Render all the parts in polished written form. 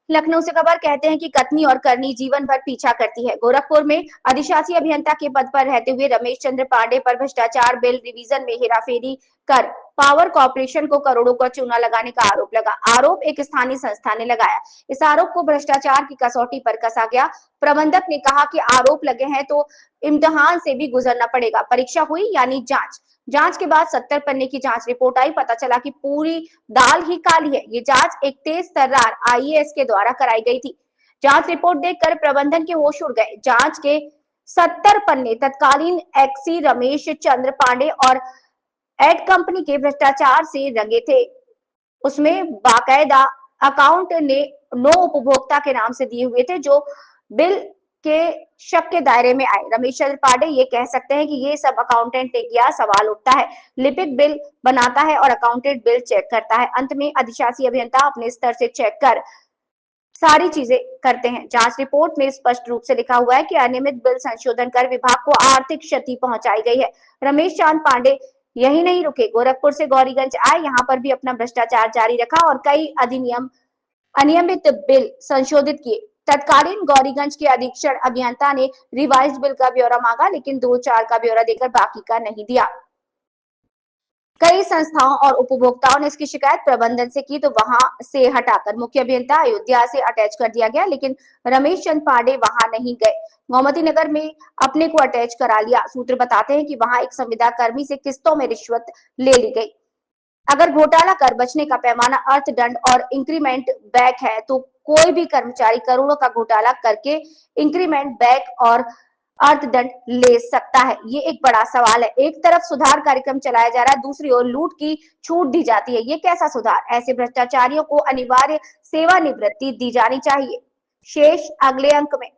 लखनऊ से खबर कहते हैं कि कथनी और करनी जीवन भर पीछा करती है। गोरखपुर में अधिशासी अभियंता के पद पर रहते हुए रमेश चंद्र पांडे पर भ्रष्टाचार बिल रिवीजन में हेराफेरी कर पावर कॉर्पोरेशन को करोड़ों का चूना लगाने का आरोप लगा। आरोप एक स्थानीय संस्था ने लगाया। इस आरोप को भ्रष्टाचार की कसौटी पर कसा गया। प्रबंधक ने कहा कि आरोप लगे हैं तो इम्तिहान से भी गुजरना पड़ेगा। परीक्षा हुई यानी जांच। जांच के बाद 70 पन्ने की जांच रिपोर्ट आई। पता चला कि पूरी दाल ही काली है। ये जांच एक तेज तर्रार आईएएस के द्वारा कराई गई थी। जांच रिपोर्ट देखकर प्रबंधन के होश उड़ गए। जांच के 70 पन्ने तत्कालीन एक्सी रमेश चंद्र पांडे और एड कंपनी के भ्रष्टाचार से रंगे थे। उसमें बाकायदा अकाउंट ने 9 उपभोक्ता के नाम से दिए हुए थे जो बिल के शक के दायरे में आए। रमेश चंद्र पांडे ये कह सकते हैं कि ये सब अकाउंटेंट ने किया। सवाल उठता है, लिपिक बिल बनाता है और अकाउंटेंट बिल चेक करता है। अंत में अधिशासी अभियंता अपने स्तर से चेक कर सारी चीजें करते हैं। जांच रिपोर्ट में स्पष्ट रूप से लिखा हुआ है कि अनियमित बिल संशोधन कर विभाग को आर्थिक क्षति पहुंचाई गई है। रमेश चांद पांडे यही नहीं रुके, गोरखपुर से गौरीगंज आए, यहाँ पर भी अपना भ्रष्टाचार जारी रखा और कई अधिनियम अनियमित बिल संशोधित किए। तत्कालीन गौरीगंज के अधीक्षण अभियंता ने रिवाइज्ड बिल का ब्यौरा मांगा, लेकिन 2-4 का ब्यौरा देकर बाकी का नहीं दिया। कई संस्थाओं और उपभोक्ताओं ने इसकी शिकायत प्रबंधन से की तो वहां से हटाकर मुख्य अभियंता अयोध्या से अटैच कर दिया गया, लेकिन रमेश चंद पांडे वहां नहीं गए। गोमती नगर में अपने को अटैच करा लिया। सूत्र बताते हैं कि वहां एक संविदा कर्मी से किस्तों में रिश्वत ले ली गई। अगर घोटाला कर बचने का पैमाना अर्थदंड और इंक्रीमेंट बैक है तो कोई भी कर्मचारी करोड़ों का घोटाला करके इंक्रीमेंट बैक और अर्थदंड ले सकता है। ये एक बड़ा सवाल है। एक तरफ सुधार कार्यक्रम चलाया जा रहा है, दूसरी ओर लूट की छूट दी जाती है। ये कैसा सुधार? ऐसे भ्रष्टाचारियों को अनिवार्य सेवानिवृत्ति दी जानी चाहिए। शेष अगले अंक में।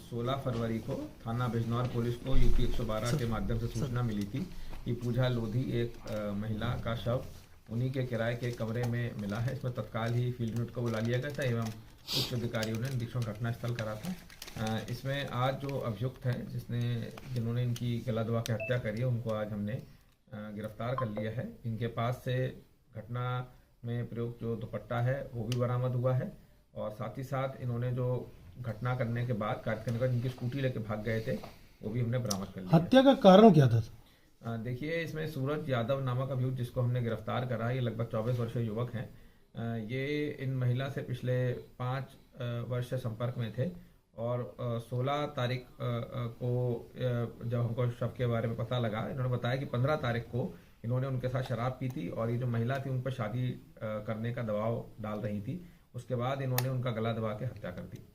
16 फरवरी को थाना बिजनौर पुलिस को यूपी 112 के माध्यम से सूचना मिली थी कि पूजा लोधी एक महिला का शव उन्हीं के किराए के कमरे में मिला है। इसमें तत्काल ही फील्ड यूनिट को बुला लिया गया था एवं उच्च अधिकारियों ने निरीक्षण घटनास्थल करा था। इसमें आज जो अभियुक्त हैं जिन्होंने इनकी गला दबा के हत्या करी है उनको आज हमने गिरफ्तार कर लिया है। इनके पास से घटना में प्रयुक्त जो दुपट्टा है वो भी बरामद हुआ है और साथ ही साथ इन्होंने जो घटना करने के बाद कार्य करने के बाद जिनकी स्कूटी लेके भाग गए थे वो भी हमने बरामद कर लिया। हत्या का कारण क्या था? देखिए, इसमें सूरज यादव नामक अभियुक्त जिसको हमने गिरफ्तार करा, ये लगभग 24 वर्षीय युवक हैं। ये इन महिला से पिछले 5 वर्ष से संपर्क में थे और 16 तारीख को जब हमको शव के बारे में पता लगा, इन्होंने बताया कि 15 तारीख को इन्होंने उनके साथ शराब पी थी और ये जो महिला थी उन पर शादी करने का दबाव डाल रही थी। उसके बाद इन्होंने उनका गला दबा के हत्या कर दी।